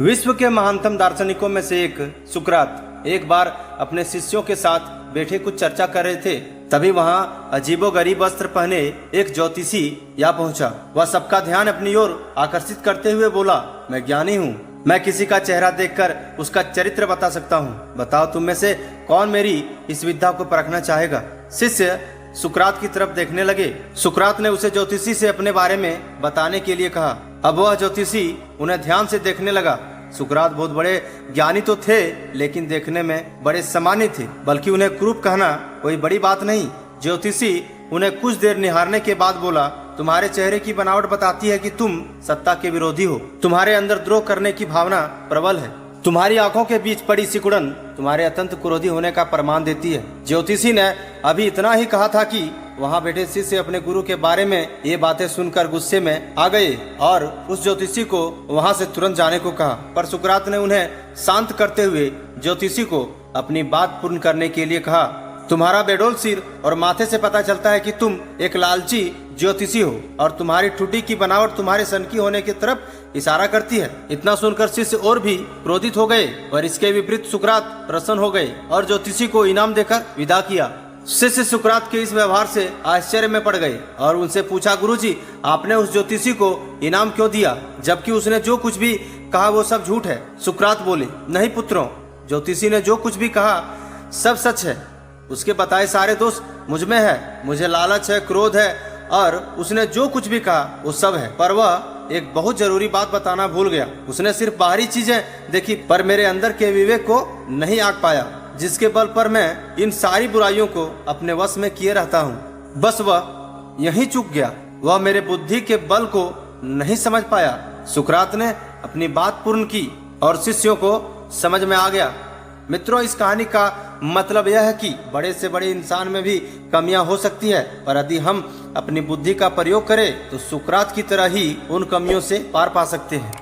विश्व के महानतम दार्शनिकों में से एक सुकरात एक बार अपने शिष्यों के साथ बैठे कुछ चर्चा कर रहे थे। तभी वहाँ अजीबोगरीब वस्त्र पहने एक ज्योतिषी या पहुंचा। वह सबका ध्यान अपनी ओर आकर्षित करते हुए बोला, मैं ज्ञानी हूँ, मैं किसी का चेहरा देखकर उसका चरित्र बता सकता हूँ। बताओ तुम में से कौन मेरी इस विद्या को परखना चाहेगा। शिष्य सुकरात की तरफ देखने लगे। सुकरात ने उसे ज्योतिषी से अपने बारे में बताने के लिए कहा। अब वह ज्योतिषी उन्हें ध्यान से देखने लगा। सुकरात बहुत बड़े ज्ञानी तो थे, लेकिन देखने में बड़े सामान्य थे, बल्कि उन्हें क्रूप कहना कोई बड़ी बात नहीं। ज्योतिषी उन्हें कुछ देर निहारने के बाद बोला, तुम्हारे चेहरे की बनावट बताती है कि तुम सत्ता के विरोधी हो। तुम्हारे अंदर द्रोह करने की भावना प्रबल है। तुम्हारी आंखों के बीच पड़ी सिकुड़न तुम्हारे अत्यंत क्रोधी होने का प्रमाण देती है। ज्योतिषी ने अभी इतना ही कहा था कि वहां बैठे शिष्य अपने गुरु के बारे में ये बातें सुनकर गुस्से में आ गए और उस ज्योतिषी को वहां से तुरंत जाने को कहा। पर सुकरात ने उन्हें शांत करते हुए ज्योतिषी को अपनी बात पूर्ण करने के लिए कहा, तुम्हारा बेडोल सिर और माथे से पता चलता है कि तुम एक लालची ज्योतिषी हो और तुम्हारी ठुड्डी की बनावट तुम्हारे सनकी होने की तरफ इशारा करती है। इतना सुनकर शिष्य और भी क्रोधित हो गए, और इसके विपरीत सुकरात प्रसन्न हो गए और ज्योतिषी को इनाम देकर विदा किया। शिष्य सुकरात के इस व्यवहार से आश्चर्य में पड़ गए और उनसे पूछा, गुरुजी, आपने उस ज्योतिषी को इनाम क्यों दिया, जबकि उसने जो कुछ भी कहा वो सब झूठ है। सुकरात बोले, नहीं पुत्रों, ज्योतिषी ने जो कुछ भी कहा सब सच है। उसके बताए सारे दोष मुझ में है। मुझे लालच है, क्रोध है, और उसने जो कुछ भी कहा वो सब है। पर वह एक बहुत जरूरी बात बताना भूल गया। उसने सिर्फ बाहरी चीजें देखी, पर मेरे अंदर के विवेक को नहीं आंक पाया, जिसके बल पर मैं इन सारी बुराइयों को अपने वश में किए रहता हूँ। बस वह यहीं चूक गया। वह मेरे बुद्धि के बल को नहीं समझ पाया। सुकरात ने अपनी बात पूर्ण की और शिष्यों को समझ में आ गया। मित्रों, इस कहानी का मतलब यह है कि बड़े से बड़े इंसान में भी कमियां हो सकती है, पर यदि हम अपनी बुद्धि का प्रयोग करें तो सुकरात की तरह ही उन कमियों से पार पा सकते हैं।